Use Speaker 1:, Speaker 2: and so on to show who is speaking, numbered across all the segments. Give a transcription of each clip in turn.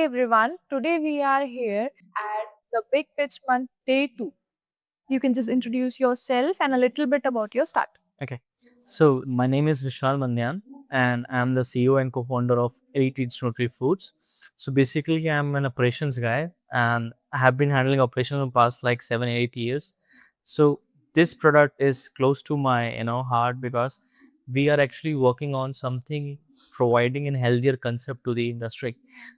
Speaker 1: everyone, today we are here at the Big Pitch Month Day 2. You can just introduce yourself and a little bit about your start.
Speaker 2: Okay. So my name is Vishal Mandyan and I'm the CEO and co-founder of Elite Eats Nutri Foods. So basically I'm an operations guy and I have been handling operations for the past like 7 8 years. So this product is close to my heart because we are actually working on something providing a healthier concept to the industry.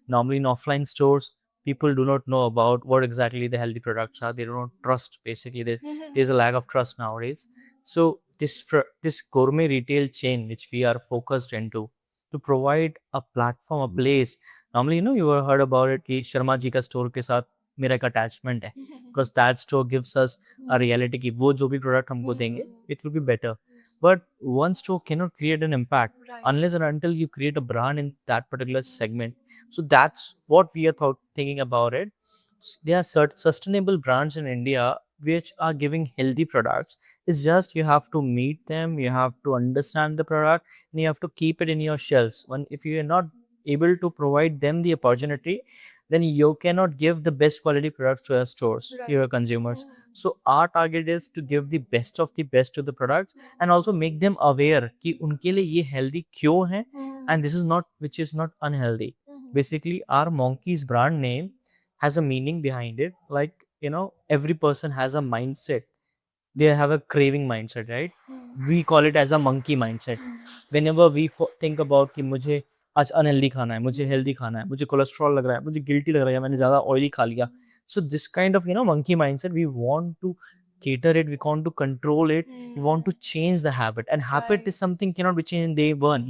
Speaker 2: Normally in offline stores, people do not know about what exactly the healthy products are. They don't trust basically. There's a lack of trust nowadays. So this gourmet retail chain which we are focused into to provide a platform, a place. Normally, you have heard about it कि शर्मा जी का store के साथ मेरा एक attachment है because that store gives us a reality कि वो जो भी प्रोडक्ट हमको देंगे it will be better. But one store cannot create an impact unless and until you create a brand in that particular segment. So that's what we are thinking about it. There are sustainable brands in India which are giving healthy products. It's just you have to meet them, you have to understand the product, and you have to keep it in your shelves. When if you are not able to provide them the opportunity, then you cannot give the best quality products to your stores, to your consumers. So our target is to give the best of the best to the products and also make them aware कि उनके लिए ये healthy क्यों है and this is not which is not unhealthy. Basically, our Monkeys brand name has a meaning behind it. Like every person has a mindset. They have a craving mindset, right? We call it as a monkey mindset. Whenever we think about कि मुझे आज unhealthy खाना है, मुझे healthy खाना है, मुझे cholesterol लग रहा है, मुझे गिल्टी लग रहा है, मैंने ज़्यादा ऑयली खा लिया. So this kind of monkey mindset, we want to cater it, we want to control it, we want to change the habit, and habit is something cannot be changed in day one.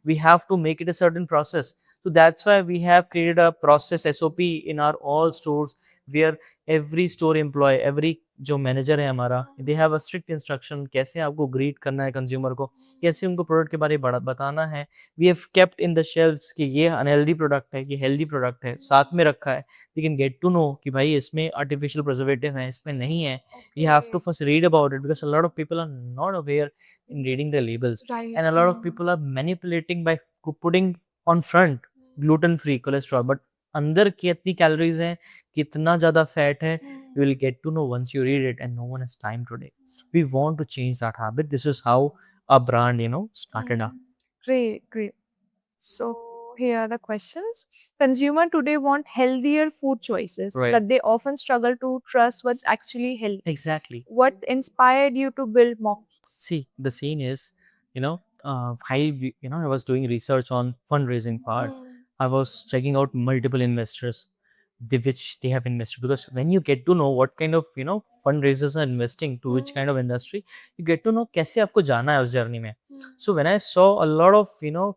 Speaker 2: We have to make it a certain process. So that's why we have created a process SOP in our all stores where every store employee, every जो manager है हमारा, they have a strict instruction कैसे आपको greet करना है consumer को, कैसे उनको प्रोडक्ट के बारे में बताना है. We have kept in the shelves कि ये अनहेल्दी प्रोडक्ट है, ये हेल्दी प्रोडक्ट है, साथ में रखा है. They can get to know कि भाई इसमें आर्टिफिशियल प्रिजर्वेटिव है, इसमें नहीं है. You have to first read about it because a lot of people are not aware in reading the labels, and a lot of people are manipulating by putting on front gluten free cholesterol, but अंदर कितनी calories हैं, कितना ज़्यादा fat है, you will get to know once you read it, and no one has time today. We want to change that habit. This is how our brand started up.
Speaker 1: Great, great. So here are the questions. Consumer today want healthier food choices,
Speaker 2: Right.
Speaker 1: but they often struggle to trust what's actually healthy.
Speaker 2: Exactly.
Speaker 1: What inspired you to build Monkeys?
Speaker 2: See, the scene is, I was doing research on fundraising part. I was checking out multiple investors, which they have invested, because when you get to know what kind of fundraisers are investing to which kind of industry, you get to know कैसे आपको जाना है उस journey में. So when I saw a lot of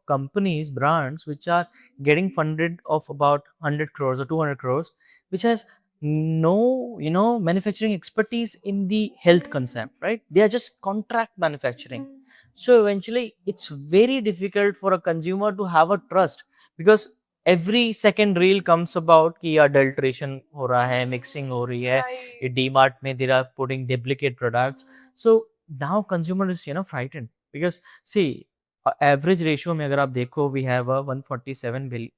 Speaker 2: companies, brands which are getting funded of about 100 crores or 200 crores, which has no manufacturing expertise in the health concept, right? They are just contract manufacturing. So eventually it's very difficult for a consumer to have a trust, because every second reel comes about कि adulteration हो रहा है, mixing हो रही है, ये DMart में they are putting duplicate products. So now consumer is frightened, because see, average ratio में अगर आप देखो, we have a 147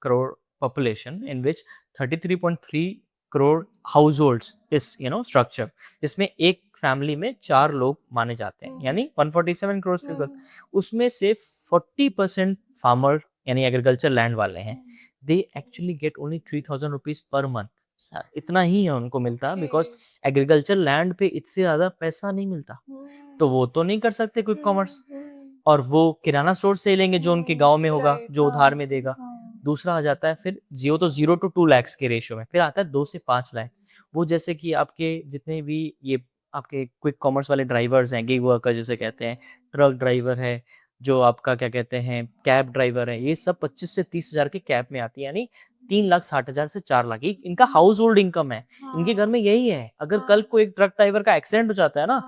Speaker 2: crore population in which 33.3 crore households is structure. इसमें एक फैमिली में 4 लोग माने जाते हैं, यानी 147 करोड़ पीपल, उसमें से 40% फार्मर यानी एग्रीकल्चर लैंड वाले हैं. They actually get only 3000 rupees per month. इतना ही है उनको मिलता, बिकॉज एग्रीकल्चर लैंड पे इससे ज्यादा पैसा नहीं मिलता. तो वो तो नहीं कर सकते क्विक कॉमर्स, और वो किराना स्टोर से लेंगे जो उनके गांव में होगा, जो उधार में देगा. दूसरा आ जाता है फिर 0 to 2 lakhs के रेशियो में, फिर आता है 2 से 5 लाख. वो जैसे कि आपके जितने भी ये आपके क्विक कॉमर्स वाले ड्राइवर्स हैं, गिग वर्कर जिसे कहते हैं, ट्रक ड्राइवर है, जो आपका क्या कहते हैं कैब ड्राइवर है, ये सब 25 से 30 हजार के कैब में आती है, यानी 3,60,000 से 4 लाख इनका हाउस होल्ड इनकम है. इनके घर में यही है. अगर कल को एक ट्रक ड्राइवर का एक्सीडेंट हो जाता है ना,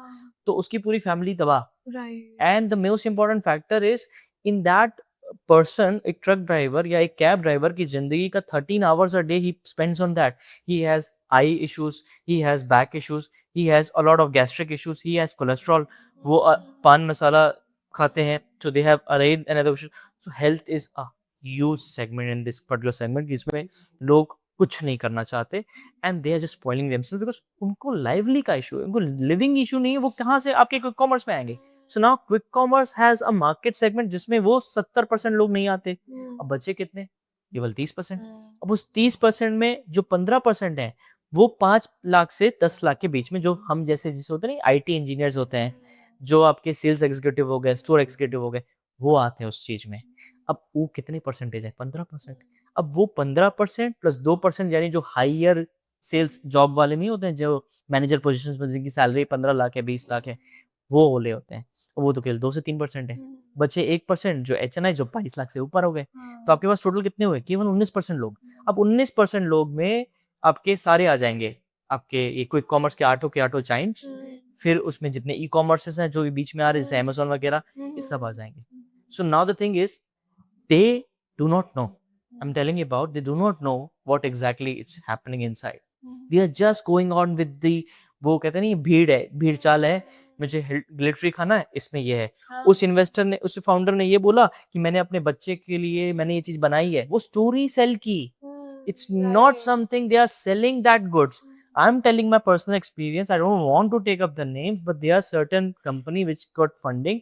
Speaker 2: तो उसकी पूरी फैमिली तबाह. And the most important factor is in that person, एक ट्रक ड्राइवर या एक कैब ड्राइवर की जिंदगी का 13 hours a day he spends on that. He has I issues, he has back issues, he has a lot of gastric issues, he has cholesterol, वो पान मसाला खाते हैं, so they have arranged and other issues. So health is a huge segment in this particular segment जिसमें लोग कुछ नहीं करना चाहते and they are just spoiling themselves because उनको लाइवली का इशू है, उनको लिविंग इशू नहीं है, वो कहाँ से आपके क्विक कॉमर्स में आएंगे. So now quick commerce has a market segment जिसमें वो 70% लोग नहीं आते. अब बचे कितने? केवल 30%. अब उस 30% में जो 15% है वो 5 लाख से 10 लाख के बीच में, जो हम जैसे होते नहीं आईटी इंजीनियर्स होते हैं, जो आपके सेल्स एग्जीक्यूटिव हो गए, स्टोर एग्जीक्यूटिव हो गए, वो आते हैं उस चीज में. अब वो कितने परसेंटेज है? 15%. अब वो 15% प्लस 2% यानी जो हायर सेल्स जॉब वाले नहीं होते हैं, जो मैनेजर पोजीशंस में जिनकी सैलरी 15 लाख है, 20 लाख है, वो वाले होते हैं. वो तो केवल 2 से 3% है. बचे 1% जो एच जो 22 लाख से ऊपर हो गए. तो आपके पास टोटल कितने हुए? केवल 19% लोग. अब 19% लोग में आपके सारे आ जाएंगे, आपके ये क्विक कॉमर्स के आठों जाइंट्स. फिर उसमें जितने ई कॉमर्सेस हैं जो भी बीच में आ रहे हैं, जैसे अमेजोन वगैरह, ये सब आ जाएंगे. So now the thing is they do not know. I'm telling you about, they do not know what exactly it's happening inside. They are just going on with the, वो कहते नहीं भीड़ है, भीड़ चाल है, मुझे ग्लिटरी खाना है, इसमें ये है. उस इन्वेस्टर ने, उस फाउंडर ने ये बोला कि मैंने अपने बच्चे के लिए मैंने ये चीज बनाई है, वो स्टोरी सेल की. It's not something they are selling that goods. I'm telling my personal experience. I don't want to take up the names, but there are certain company which got funding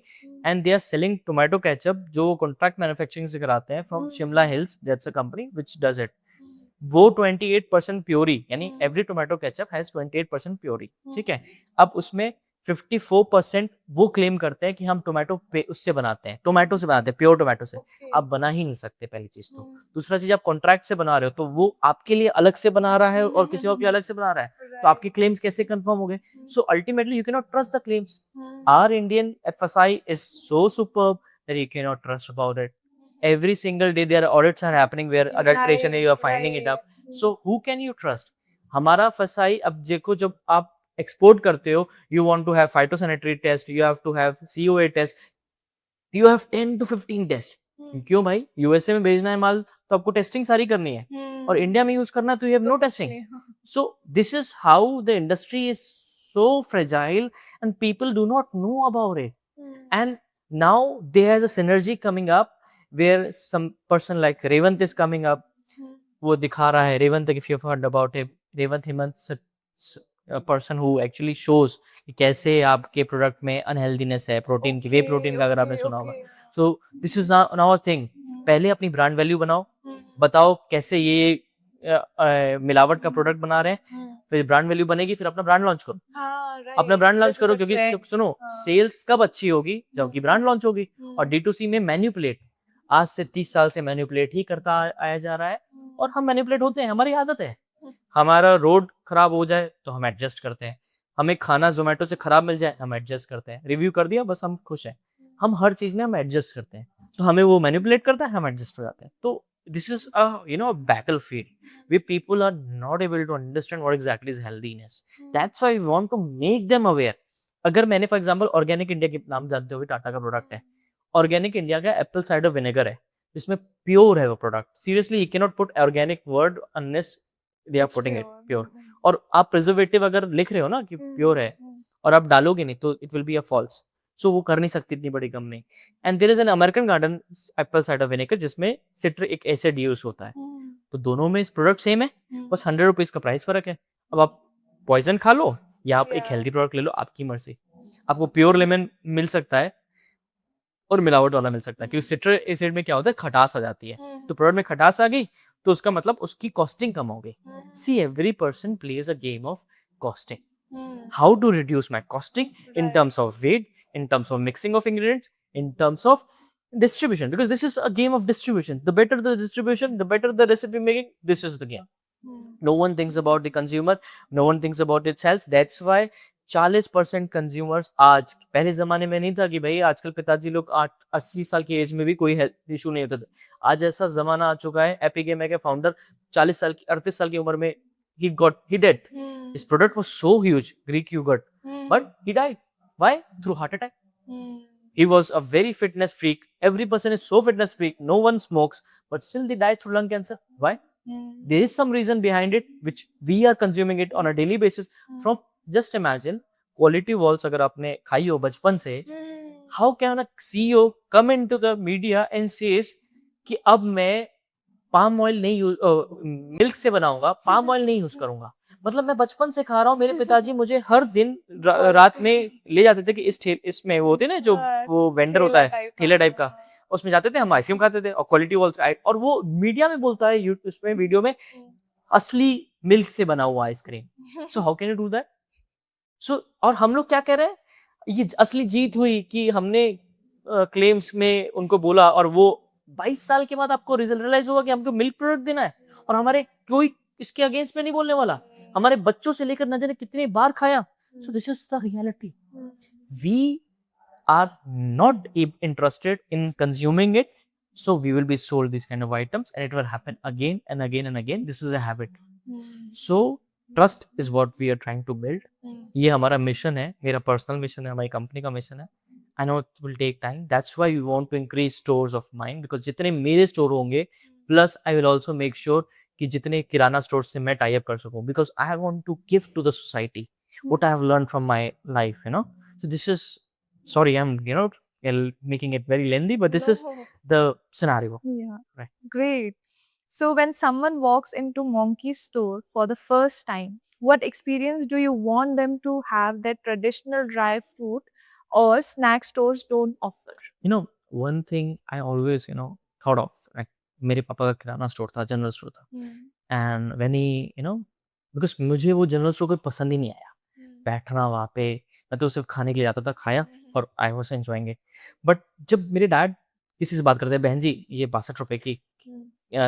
Speaker 2: and they are selling tomato ketchup जो contract manufacturing से कराते हैं from Shimla Hills. That's a company which does it. वो 28% puree, यानी every tomato ketchup has 28% puree. ठीक है. अब उसमें 54% वो क्लेम करते हैं कि हम टोमेटो उससे बनाते हैं, टोमेटो से बनाते हैं, प्योर टोमेटो से. आप बना ही नहीं सकते, पहली चीज तो. दूसरा चीज, आप कॉन्ट्रैक्ट से बना रहे हो तो वो आपके लिए अलग से बना रहा है और किसी और के लिए अलग से बना रहा है, तो आपके क्लेम्स कैसे कंफर्म हो गए? So ultimately you can not trust the claims. Our Indian FSI is so superb that you can not trust about it. Every single day there are audits are happening where adulteration you are finding it up. So who can you trust? हमारा फसाई, अब देखो जब आप export करते हो, you want to have phytosanitary test, you have to have COA test, you have 10 to 15 test. क्यों भाई? यूएसए में भेजना है माल तो आपको टेस्टिंग सारी करनी है, और इंडिया में यूज करना तो you have no testing. So this is how the industry is so fragile and people do not know about it. And now there is a synergy coming up where some person like Revant is coming up. वो दिखा रहा है Revant, if you have heard about it, Revant Hemant, a person who actually shows कि कैसे आपके product में अनहेल्दीनेस है, protein की, वे प्रोटीन का अगर आपने सुना होगा. सो this is now a thing. पहले अपनी ब्रांड वैल्यू बनाओ, बताओ कैसे ये मिलावट का प्रोडक्ट बना रहे हैं, फिर ब्रांड वैल्यू बनेगी, फिर अपना ब्रांड लॉन्च करो. अपना ब्रांड लॉन्च करो, क्योंकि सुनो, सेल्स कब अच्छी होगी? जबकि ब्रांड लॉन्च होगी. और D2C में मैन्युपुलेट आज से 30 साल से मैन्युपुलेट ही करता आया जा रहा है, और हम मैन्युपुलेट होते हैं, हमारी आदत है. हमारा रोड खराब हो जाए तो हम एडजस्ट करते हैं, हमें खाना जोमेटो से खराब मिल जाए हम एडजस्ट करते हैं, रिव्यू कर दिया बस हम खुश हैं. हम हर चीज में हम एडजस्ट करते हैं, तो हमें वो मैनिपुलेट करता है, हम एडजस्ट हो जाते हैं. तो this is a battlefield where people are not able to understand what exactly is healthiness. That's why we want to make them aware. अगर मैंने फॉर एग्जांपल ऑर्गेनिक इंडिया के नाम जानते हो, टाटा का प्रोडक्ट है, ऑर्गेनिक इंडिया का एप्पल साइडर विनेगर है, जिसमें प्योर है वो product. Seriously you can not put organic word unless they are putting it pure. और आप प्रिजर्वेटिव अगर लिख रहे हो ना कि प्योर है, और आप डालोगे नहीं तो it will be a false. So वो कर नहीं सकती इतनी बड़ी company. And there is an American garden apple cider vinegar जिसमें सिट्रिक एसिड यूज होता है. तो दोनों में इस प्रोडक्ट सेम है, बस 100 रुपीज का प्राइस फर्क है. अब आप पॉइजन खा लो या आप एक हेल्दी प्रोडक्ट ले लो, आपकी मर्जी. आपको प्योर लेमन मिल सकता है और मिलावट वाला मिल सकता है, क्योंकि सिट्रिक एसिड में क्या होता है, खटास आ जाती है. तो प्रोडक्ट में खटास आ गई तो उसका मतलब उसकी कॉस्टिंग कम हो गई. See every person plays a game of costing. How to reduce my costing in terms of weight, in terms of mixing of ingredients, in terms of distribution, because this is a game of distribution. The better the distribution, the better the recipe making. This is the game. No one thinks about the consumer, no one thinks about its health. That's why 40% consumers आज, पहले जमाने में नहीं था कि भाई आजकल पिताजी लोग 80 साल की एज में भी कोई हेल्थ इशू नहीं होता था. आज ऐसा जमाना आ चुका है. एपिगेम के फाउंडर 40 साल की 38 साल की उम्र में he died. His product was so huge, Greek yogurt, but he died. Why? Through heart attack. He was a very fitness freak. Every person is so fitness freak. No one smokes, but still they die through lung cancer. Why? There is some reason behind it, which we are consuming it on a daily basis. From just imagine quality walls अगर आपने खाई हो बचपन से, how can a CEO come into the media and says कि अब मैं palm oil नहीं यूज मिल्क से बनाऊंगा, पाम ऑयल नहीं यूज करूंगा। मतलब मैं बचपन से खा रहा हूँ, मेरे पिताजी मुझे हर दिन रात में ले जाते थे कि इसमें वो होते ना जो वो वेंडर होता है ठेला टाइप का, उसमें जाते थे, हम आइसक्रीम खाते थे और क्वालिटी वॉल्स और वो मीडिया में बोलता है उसमें वीडियो में असली मिल्क से बना हुआ ice cream. So how can you do that? So और हम लोग क्या कह रहे हैं, ये असली जीत हुई कि हमने क्लेम्स में उनको बोला और वो 22 साल के बाद आपको रिजल्ट रियलाइज होगा कि हमको मिल्क प्रोडक्ट देना है और हमारे कोई इसके अगेंस्ट में नहीं बोलने वाला। हमारे बच्चों से लेकर न जाने कितनी बार खाया। So this is the reality. We are not interested in consuming it, so we will be sold these kind of items and it will happen again and again and again. This is a habit. So trust is what we are trying to build. ये हमारा mission है, मेरा personal mission है, हमारी company का mission है। I know it will take time. That's why we want to increase stores of mine, because जितने मेरे स्टोर होंगे plus I will also make sure कि जितने किराना स्टोर से मैं टाई अप कर सकूं, because I want to give to the society what I have learned from my life, you know. So this is, sorry, I'm making it very lengthy, but this is
Speaker 1: No.
Speaker 2: the scenario.
Speaker 1: Yeah.
Speaker 2: Right.
Speaker 1: Great. So when someone walks into Monkey's store for the first time, what experience do you want them to have that traditional dry fruit or snack stores don't offer?
Speaker 2: You know, one thing I always thought of, like, मेरे पापा का किराना store था, general store था, and when he because मुझे वो general store कोई पसंद ही नहीं आया। बैठना वहाँ पे, मैं तो सिर्फ खाने के लिए जाता था, खाया और I was enjoying it. But जब मेरे डैड किसी से बात करते हैं, बहन जी ये 62 रुपए की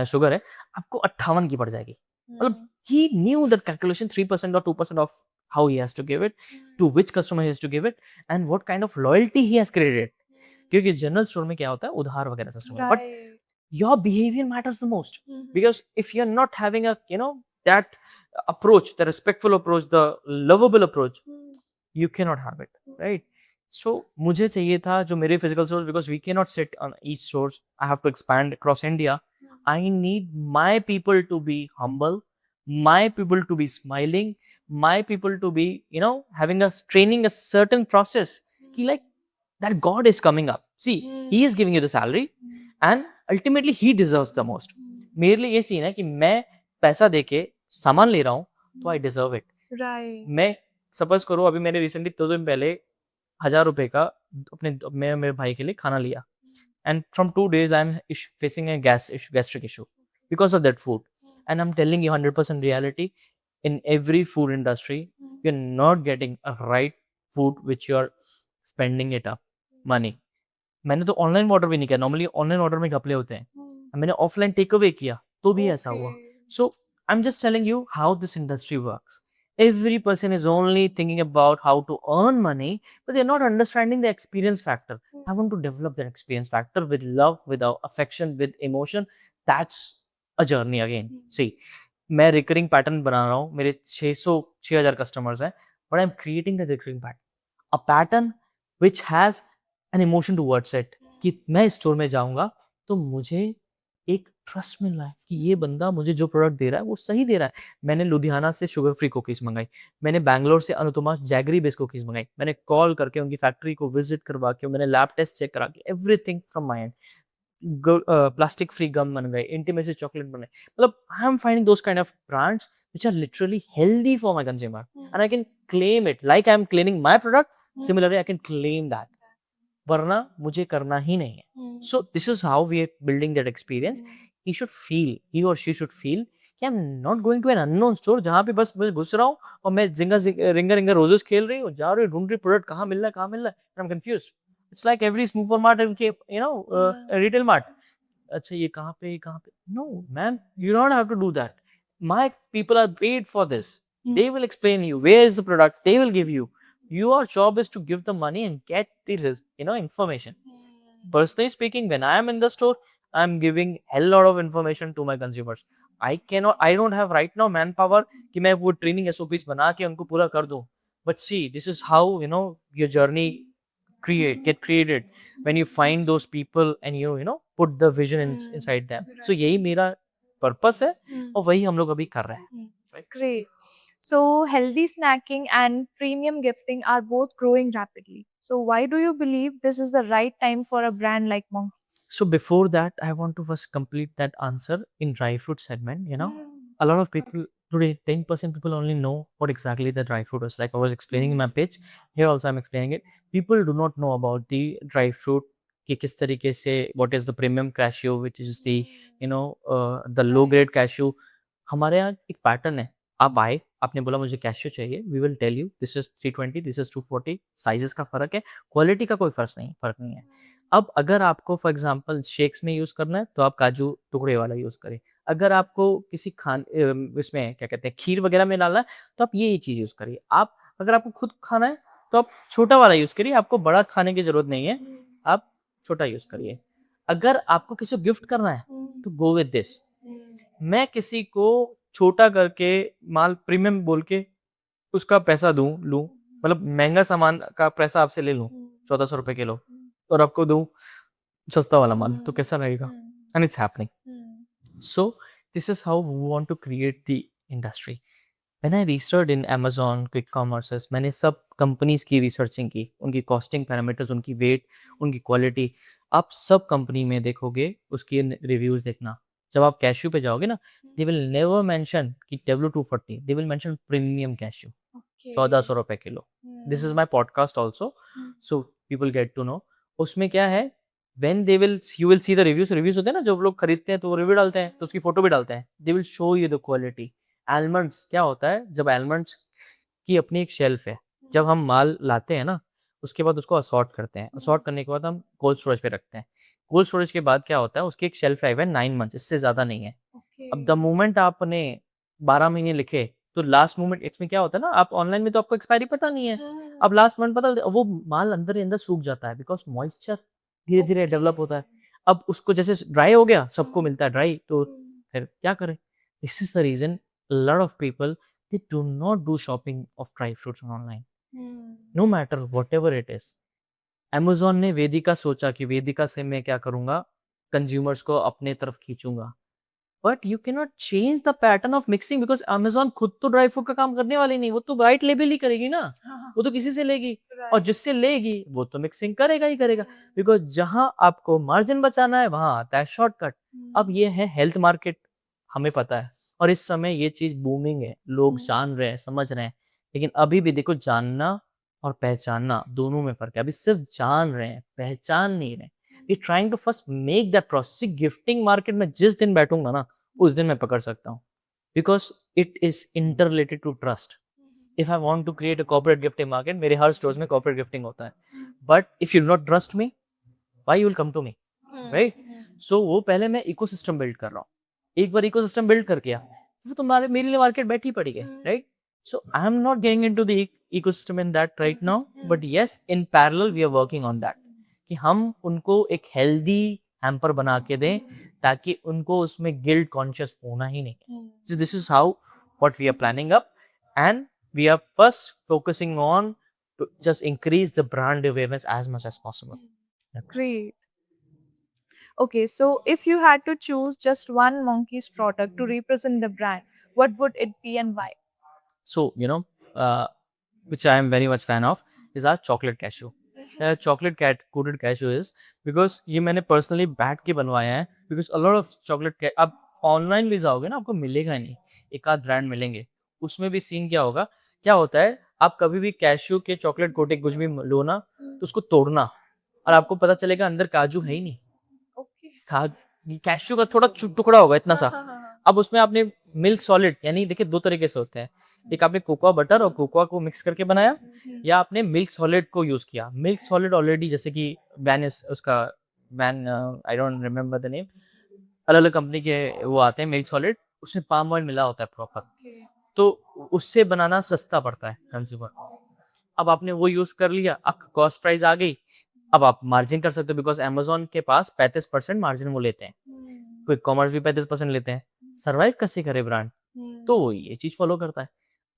Speaker 2: शुगर है, आपको 58 की पड़ जाएगी, मतलब ही न्यू दैट कैलकुलेशन 3% और 2% of how he has to give it, to which customer he has to give it, and what kind of loyalty he has created. क्योंकि जनरल स्टोर में क्या होता है, उधार वगैरह सिस्टम है, but your behavior matters the most. Because if you're not having a that approach, the respectful approach, the lovable approach, you cannot have it, right? So मुझे चाहिए था जो मेरे physical stores, because we cannot sit on each stores, I have to expand across India. I need my people to be humble, my people to be smiling, my people to be having a training, a certain process ki like that God is coming up. See, he is giving you the salary and ultimately he deserves the most. मेरे लिए ये scene है कि मैं पैसा देके सामान ले रहा हूँ तो आई डिजर्व इट।
Speaker 1: Right.
Speaker 2: मैं सपोज करो, अभी मैंने रिसेंटली 2 दिन पहले 1000 रुपए का अपने मैं मेरे भाई के लिए खाना लिया, and from 2 days I am facing A gastric issue because of that food. And I am telling you 100% reality, in every food industry you're not getting a right food which you're spending it up money. मैंने तो online order भी नहीं किया, normally online order में घपले होते हैं, मैंने offline take away किया तो भी ऐसा हुआ। So I am just telling you how this industry works. Every person is only thinking about how to earn money, but they're not understanding the experience factor. I want to develop that experience factor with love, with affection, with emotion. That's a journey again. See, मैं recurring pattern बना रहा हूँ, मेरे 6000 customers हैं, but I am creating the recurring pattern, a pattern which has an emotion towards it, कि मैं store में जाऊंगा तो मुझे एक ट्रस्ट मिल रहा है कि ये बंदा मुझे जो प्रोडक्ट दे रहा है वो सही दे रहा है। मैंने लुधियाना से शुगर फ्री कुकीज मंगाई, मैंने बैंगलोर से अनुतमा जैगरी बेस्ड कुकीज मंगाई, मैंने कॉल करके उनकी फैक्ट्री को विजिट करवा के, मैंने लैब टेस्ट चेक करा के, everything from my end. Plastic free gum बन गए, इंटीमेसी चॉकलेट बने, मतलब I am finding those kind of brands which are literally healthy for my consumer, and I can claim it like I am claiming my product. Similarly, I can claim that, वरना मुझे करना ही नहीं है। So this is how we are building that experience. He should feel, he और she should feel कि I am not going to an unknown store जहाँ पे बस मैं घुस रहा हूँ और मैं रिंगा रिंगा रोजेस खेल रही हूँ, जा रही हूँ, ढूंढ रही प्रोडक्ट कहाँ मिल रहा है, कहाँ मिल रहा है, I am confused. It's like every super mart के रिटेल मार्ट, अच्छा ये कहाँ पे, कहाँ पे? No man, you don't have to do that. My people are paid for this, they will explain you where is the product, they will give you. Your job is to give the money and get the information. Personally speaking, when I am in the store, I am giving hell lot of information to my consumers. I don't have right now manpower कि मैं वो training SOPs बना के उनको पूरा कर दूं, but see, this is how your journey get created when you find those people and put the vision inside them. So यही मेरा purpose है और वही हम लोग अभी कर रहे हैं।
Speaker 1: Great. So, healthy snacking and premium gifting are both growing rapidly. So, why do you believe this is the right time for a brand like Monkeys?
Speaker 2: So before that, I want to first complete that answer in dry fruit segment. A lot of people today, 10% people only know what exactly the dry fruit is. Like I was explaining in my pitch, here also I'm explaining it. People do not know about the dry fruit कि किस तरीके से what is the premium cashew, which is the the low grade cashew. हमारे यहाँ एक pattern है, आप आए, आपने बोला मुझे कैश्यू चाहिए, we will tell you this is 320, this is 240, sizes का फर्क है, क्वालिटी का कोई फर्क नहीं है। अब अगर आपको फॉर एग्जांपल शेक्स में यूज़ करना है, तो आप काजू टुकड़े वाला यूज़ करें। अगर आपको किसी इसमें क्या कहते हैं, खीर वगैरह में डालना है, तो आप ये चीज़ यूज़ करिए। आप अगर आपको खुद खाना है, तो आप छोटा वाला यूज़ करिए, आपको बड़ा खाने की ज़रूरत नहीं है, आप छोटा यूज़ करिए। अगर आपको किसी को गिफ्ट करना है, तो गो विद दिस। मैं किसी को छोटा करके माल प्रीमियम बोल के उसका पैसा लूँ, मतलब महँगा सामान का पैसा आपसे ले लूँ, 1400 रुपए किलो, और आपको दूँ सस्ता वाला माल, तो कैसा लगेगा? And it's happening. So this is how we want to create the industry. When I research in Amazon, quick commerces, मैंने सब कंपनीज़ की रिसर्चिंग की, उनकी कॉस्टिंग पैरामीटर्स, उनकी वेट, उनकी क्वालिटी। आप सब कंपनी में देखोगे, उसके रिव्यूज़ देखना। जब आप कैश्यू पे जाओगे ना, दे विल नेवर मेंशन कि W240, they will mention premium cashew, 1400 रुपए kilo. This is my podcast also, so people get to know. उसमें क्या है, when they will you will see the reviews, reviews होते हैं ना, जब लोग खरीदते हैं तो वो रिव्यू डालते हैं, तो उसकी फोटो भी डालते हैं, they will show you the quality. Almonds क्या होता है, जब आलमंड्स की अपनी एक शेल्फ है, जब हम माल लाते हैं ना, उसके बाद उसको असॉर्ट करते हैं, असॉर्ट करने के बाद हम कोल्ड स्टोरेज पे रखते हैं। कोल्ड स्टोरेज के बाद क्या होता है, उसकी एक शेल्फ लाइफ है 9 मंथ्स, इससे ज्यादा नहीं है। अब द मोमेंट आपने 12 महीने लिखे, तो लास्ट मोमेंट इसमें क्या होता है ना, आप ऑनलाइन में तो आपको एक्सपायरी पता नहीं है, अब लास्ट मोमेंट पता, वो माल अंदर ही अंदर सूख जाता है, बिकॉज मॉइस्चर धीरे धीरे डेवलप होता है। अब उसको जैसे ड्राई हो गया, सबको मिलता है ड्राई, तो फिर क्या करें? This is the reason lot of people they do not do shopping of dry fruits online, no matter whatever it is। Amazon ने वेदिका सोचा कि वेदिका से मैं क्या करूंगा, कंज्यूमर्स को अपने तरफ खींचूंगा, but you can not change the pattern of mixing, because Amazon खुद तो ड्राई फ्रूट का काम करने वाली नहीं, वो तो व्हाइट लेबल ही करेगी ना, वो तो किसी से लेगी, और जिससे लेगी वो तो मिक्सिंग करेगा ही करेगा, बिकॉज जहां आपको मार्जिन बचाना है वहां आता है शॉर्टकट। अब ये है हेल्थ मार्केट, हमें पता है, और इस समय ये चीज बूमिंग है, लोग जान रहे हैं, समझ रहे हैं, लेकिन अभी भी देखो, जानना और पहचानना दोनों में फर्क है। अभी सिर्फ जान रहे हैं, पहचान नहीं रहे। We trying to first make that process. Gifting market में जिस दिन बैठूंगा ना, उस दिन मैं पकड़ सकता हूँ, because it is inter related to trust. If I want to create a corporate gifting market, मेरे हर स्टोर्स में कॉर्पोरेट गिफ्टिंग होता है, but if you not trust me, why you will come to me, right? So वो पहले मैं ecosystem build कर रहा हूँ। एक बार इकोसिस्टम बिल्ड कर गया, तो तुम्हारे मेरे लिए मार्केट बैठी पड़ी है, right? So I am not getting into the ecosystem in that right now, but yes, in parallel we are working on that, कि हम उनको एक हेल्दी हैम्पर बना के दें, ताकि उनको उसमें गिल्ट कॉन्शियस होना ही नहीं। So this is how what we are planning up, and we are first focusing on to just increase the brand awareness as much as possible. Yep.
Speaker 1: Great. Okay, so if you had to choose just one Monkey's product to represent the brand, what would it be and why?
Speaker 2: So uh, which I am very much fan of is our chocolate cashew. Chocolate cat coated cashew is because ये मैंने personally बैठ के बनवाया है, because a lot of chocolate आप online ले जाओगे ना, आपको मिलेगा ही नहीं, एक आध ब्रांड मिलेंगे। उसमें भी सीन क्या होगा, क्या होता है, आप कभी भी कैश्यू के चॉकलेट कोटेड कुछ भी लो ना, तो उसको तोड़ना, और आपको पता चलेगा अंदर काजू है ही नहीं, खा कैश्यू का थोड़ा टुकड़ा होगा इतना सा। अब उसमें आपने मिल्क सॉलिड, यानी देखिए दो तरीके से होते हैं, एक आपने कोकोआ बटर और कोकोआ को मिक्स करके बनाया, या आपने मिल्क सॉलिड को यूज किया। मिल्क सॉलिड ऑलरेडी, जैसे कि उसका वैन, I don't remember the name, अलग अलग कंपनी के वो आते हैं मिल्क सॉलिड, उसमें पाम ऑयल मिला होता है प्रॉपर, तो उससे बनाना सस्ता पड़ता है कंज्यूमर। अब आपने वो यूज कर लिया, अब कॉस्ट प्राइस आ गई, अब आप मार्जिन कर सकते हो, बिकॉज अमेजोन के पास 35% मार्जिन वो लेते हैं, क्विक कॉमर्स भी 35% लेते हैं। सर्वाइव कैसे करे ब्रांड, तो वो ये चीज फॉलो करता है,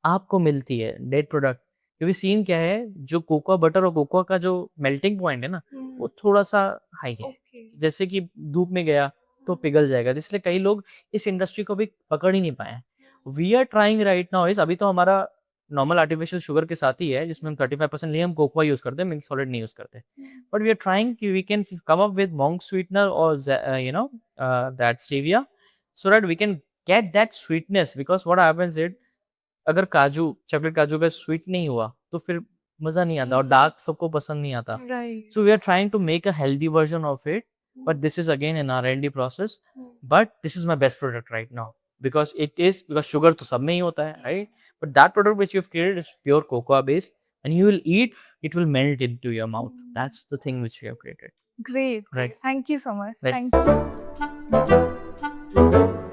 Speaker 2: आपको मिलती है डेड प्रोडक्ट। क्योंकि सीन क्या है, जो कोकोआ बटर और कोकोआ का जो मेल्टिंग पॉइंट है ना, वो थोड़ा सा हाई है, जैसे कि धूप में गया तो पिघल जाएगा, इसलिए कई लोग इस इंडस्ट्री को भी पकड़ ही नहीं पाए हैं। We are trying right now is, अभी तो हमारा नॉर्मल आर्टिफिशियल शुगर के साथ ही है जिसमें हम 35% लिए हम कोकोआ यूज करते हैं, मिल्क सॉलिड नहीं यूज करते, बट वी आर ट्राइंग कि we can come up with monk sweetener or that stevia, so that we can get that sweetness, because what happens is अगर काजू चॉकलेट काजू का sweet नहीं हुआ तो फिर मजा नहीं आता और डार्क सबको पसंद नहीं आता.
Speaker 1: Right.
Speaker 2: So we are trying to make a healthy version of it, but this is again an R&D process. But this is my best product right now because sugar तो सब में ही होता है, right? But that product which you've created is pure cocoa based, and you will eat, it will melt into your mouth. That's the thing which we have created.
Speaker 1: Great.
Speaker 2: Right.
Speaker 1: Thank you so much.
Speaker 2: Right.
Speaker 1: Thank you.